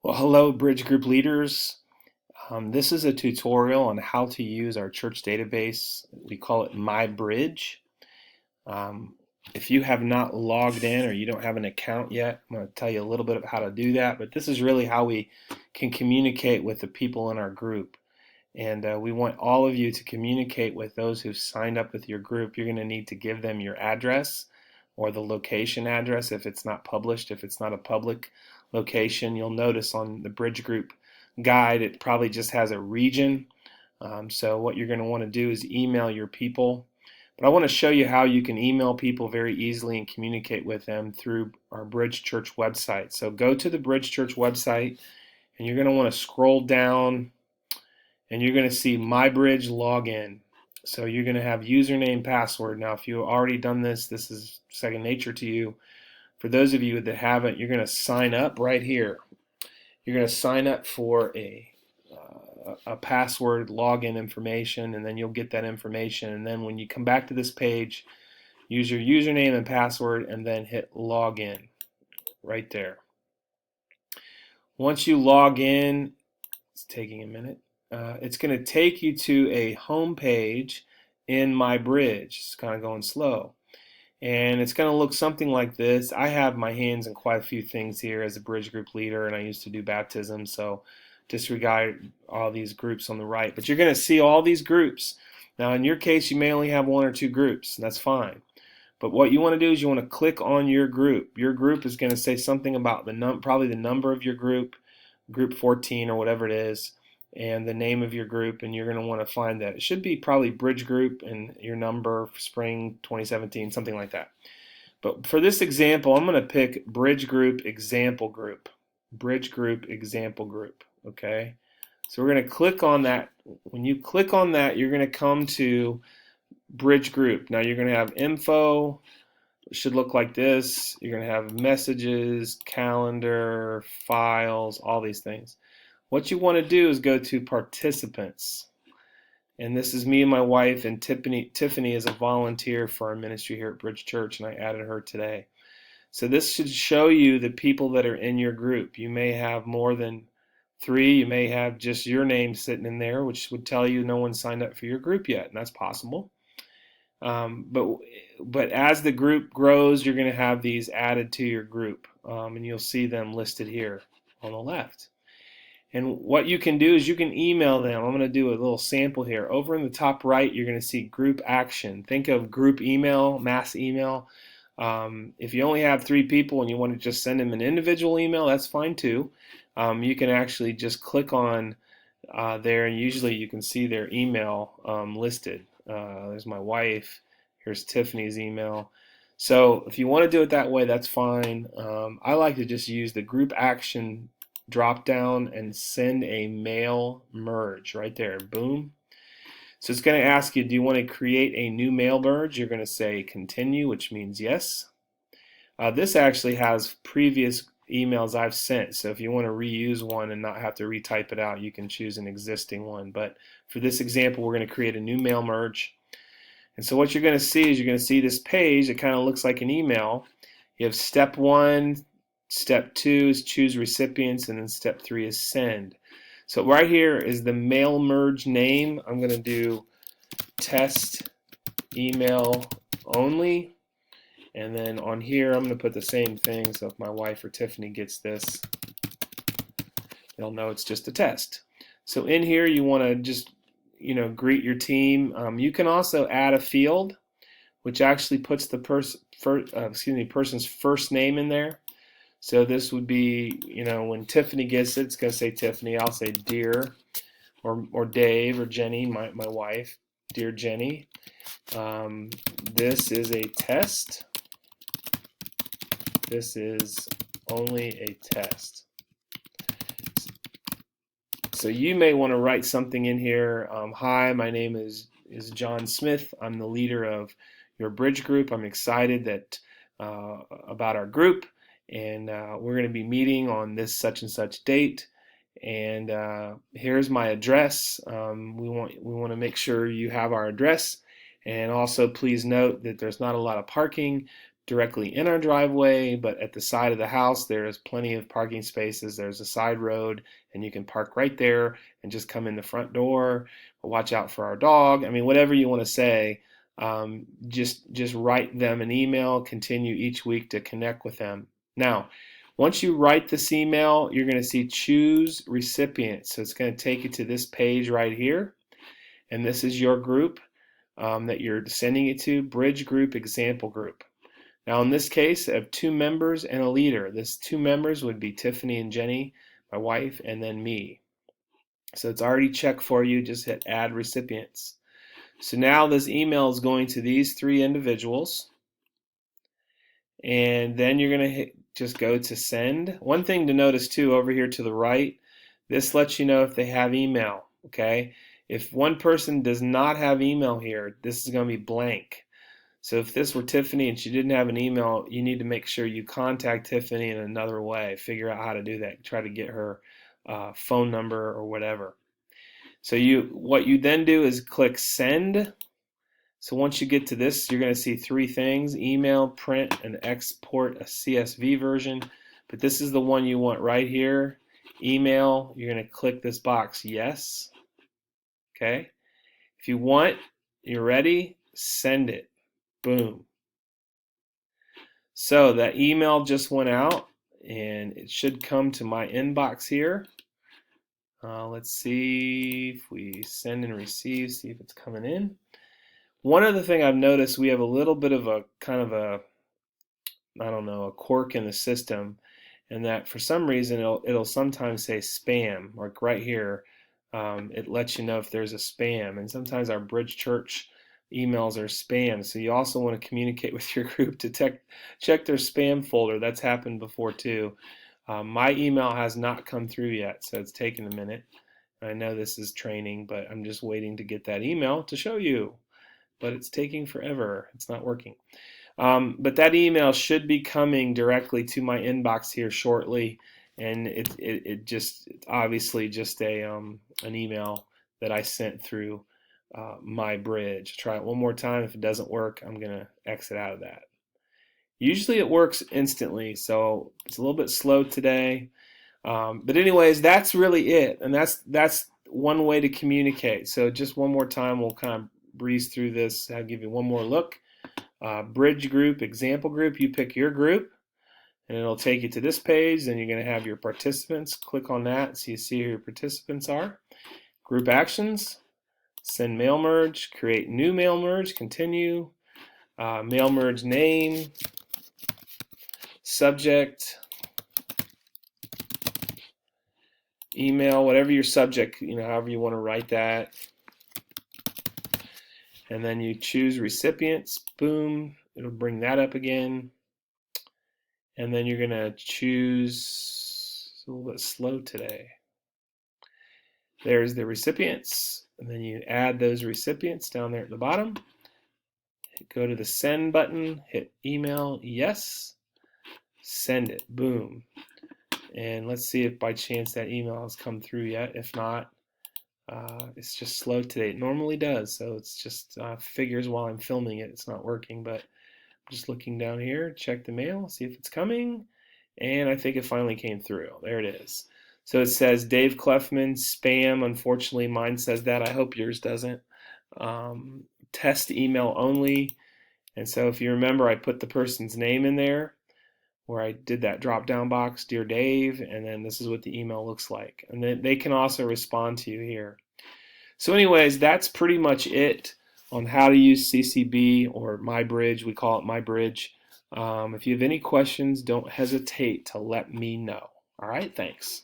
Well, hello, Bridge Group leaders. This is a tutorial on how to use our church database. We call it My Bridge. Um, if you have not logged in or you don't have an account yet, I'm going to tell you a little bit of how to do that. But this is really how we can communicate with the people in our group. And we want all of you to communicate with those who've signed up with your group. You're going to need to give them your address or the location address if it's not published. If it's not a public location, you'll notice on the Bridge Group guide it probably just has a region. So what you're going to want to do is email your people. But I want to show you how you can email people very easily and communicate with them through our Bridge Church website. So go to the Bridge Church website and you're going to want to scroll down and you're going to see My Bridge Login. So you're going to have username, password. Now, if you've already done this, this is second nature to you. For those of you that haven't, you're going to sign up right here. You're going to sign up for a password login information, and then you'll get that information. And then when you come back to this page, use your username and password, and then hit login right there. Once you log in, it's taking a minute. It's going to take you to a home page in My Bridge. It's kind of going slow. And it's going to look something like this. I have my hands in quite a few things here as a Bridge Group leader, and I used to do baptism, so disregard all these groups on the right. But you're going to see all these groups. Now, in your case, you may only have one or two groups, and that's fine. But what you want to do is you want to click on your group. Your group is going to say something about probably the number of your group, group 14 or whatever it is, and the name of your group, and you're going to want to find that. It should be probably Bridge Group and your number, spring 2017, something like that. But for this example, I'm going to pick Bridge Group Example Group. Bridge Group Example Group, okay? So we're going to click on that. When you click on that, you're going to come to Bridge Group. Now you're going to have info. It should look like this. You're going to have messages, calendar, files, all these things. What you want to do is go to participants. And this is me and my wife, and Tiffany is a volunteer for our ministry here at Bridge Church, and I added her today. So this should show you the people that are in your group. You may have more than 3. You may have just your name sitting in there, which would tell you no one signed up for your group yet, and that's possible. But as the group grows, you're going to have these added to your group, and you'll see them listed here on the left. And what you can do is you can email them. I'm going to do a little sample here. Over in the top right, you're going to see group action. Think of group email, mass email. If you only have 3 people and you want to just send them an individual email, that's fine too. You can actually just click on there, and usually you can see their email listed. There's my wife. Here's Tiffany's email. So if you want to do it that way, that's fine. I like to just use the group action drop down and send a mail merge right there. Boom. So it's going to ask you, do you want to create a new mail merge? You're going to say continue, which means yes. This actually has previous emails I've sent, so if you want to reuse one and not have to retype it out, you can choose an existing one. But for this example, we're going to create a new mail merge. And so what you're going to see is you're going to see this page. It kind of looks like an email. You have step 1, step 2 is choose recipients, and then step 3 is send. So right here is the mail merge name. I'm going to do test email only. And then on here, I'm going to put the same thing. So if my wife or Tiffany gets this, they'll know it's just a test. So in here, you want to just, greet your team. You can also add a field, which actually puts the person's first name in there. So this would be, when Tiffany gets it, it's going to say Tiffany. I'll say dear, or Dave, or Jenny, my wife. Dear Jenny, this is a test. This is only a test. So you may want to write something in here. Hi, my name is John Smith. I'm the leader of your Bridge Group. I'm excited that about our group, and we're going to be meeting on this such and such date. And here's my address. We want to make sure you have our address. And also, please note that there's not a lot of parking, directly in our driveway, but at the side of the house there's plenty of parking spaces. There's a side road and you can park right there and just come in the front door. Watch out for our dog. I mean, whatever you want to say, just write them an email, continue each week to connect with them. Now, once you write this email, you're going to see choose recipient. So it's going to take you to this page right here, and this is your group that you're sending it to, Bridge Group, Example Group. Now in this case, I have 2 members and a leader. This 2 members would be Tiffany and Jenny, my wife, and then me. So it's already checked for you. Just hit add recipients. So now this email is going to these 3 individuals, and then you're going to just go to send. One thing to notice too, over here to the right, this lets you know if they have email. Okay, if one person does not have email here, this is going to be blank. So if this were Tiffany and she didn't have an email, you need to make sure you contact Tiffany in another way. Figure out how to do that. Try to get her phone number or whatever. So what you then do is click send. So once you get to this, you're going to see 3 things: email, print, and export a CSV version. But this is the one you want right here. Email, you're going to click this box, yes. Okay. If you want, you're ready, send it. Boom. So that email just went out, and it should come to my inbox here. Let's see if we send and receive, see if it's coming in. One other thing I've noticed, we have a little bit of a kind of a, I don't know, a quirk in the system, and that for some reason it'll sometimes say spam, like right here. It lets you know if there's a spam, and sometimes our Bridge Church emails are spam. So you also want to communicate with your group to check their spam folder. That's happened before too. My email has not come through yet, so it's taken a minute. I know this is training, but I'm just waiting to get that email to show you. But it's taking forever. It's not working. But that email should be coming directly to my inbox here shortly, and it's obviously just an email that I sent through my bridge. Try it one more time. If it doesn't work, I'm gonna exit out of that. Usually it works instantly, so it's a little bit slow today. But anyways, that's really it, and that's one way to communicate. So just one more time, we'll kind of breeze through this. I'll give you one more look. Bridge group, example group, you pick your group, and it'll take you to this page. Then you're going to have your participants. Click on that so you see who your participants are. Group actions, send mail merge, create new mail merge, continue, mail merge name, subject, email, whatever your subject, however you want to write that. And then you choose recipients, boom, it'll bring that up again. And then you're going to choose, it's a little bit slow today. There's the recipients, and then you add those recipients down there at the bottom. Go to the send button, hit email, yes, send it, boom. And let's see if by chance that email has come through yet. If not, it's just slow today. It normally does, so it's just figures while I'm filming it. It's not working, but I'm just looking down here, check the mail, see if it's coming, and I think it finally came through. There it is. So it says Dave Cleffman, spam. Unfortunately, mine says that. I hope yours doesn't. Test email only. And so if you remember, I put the person's name in there where I did that drop-down box, Dear Dave, and then this is what the email looks like. And then they can also respond to you here. So anyways, that's pretty much it on how to use CCB or MyBridge. We call it MyBridge. If you have any questions, don't hesitate to let me know. All right, thanks.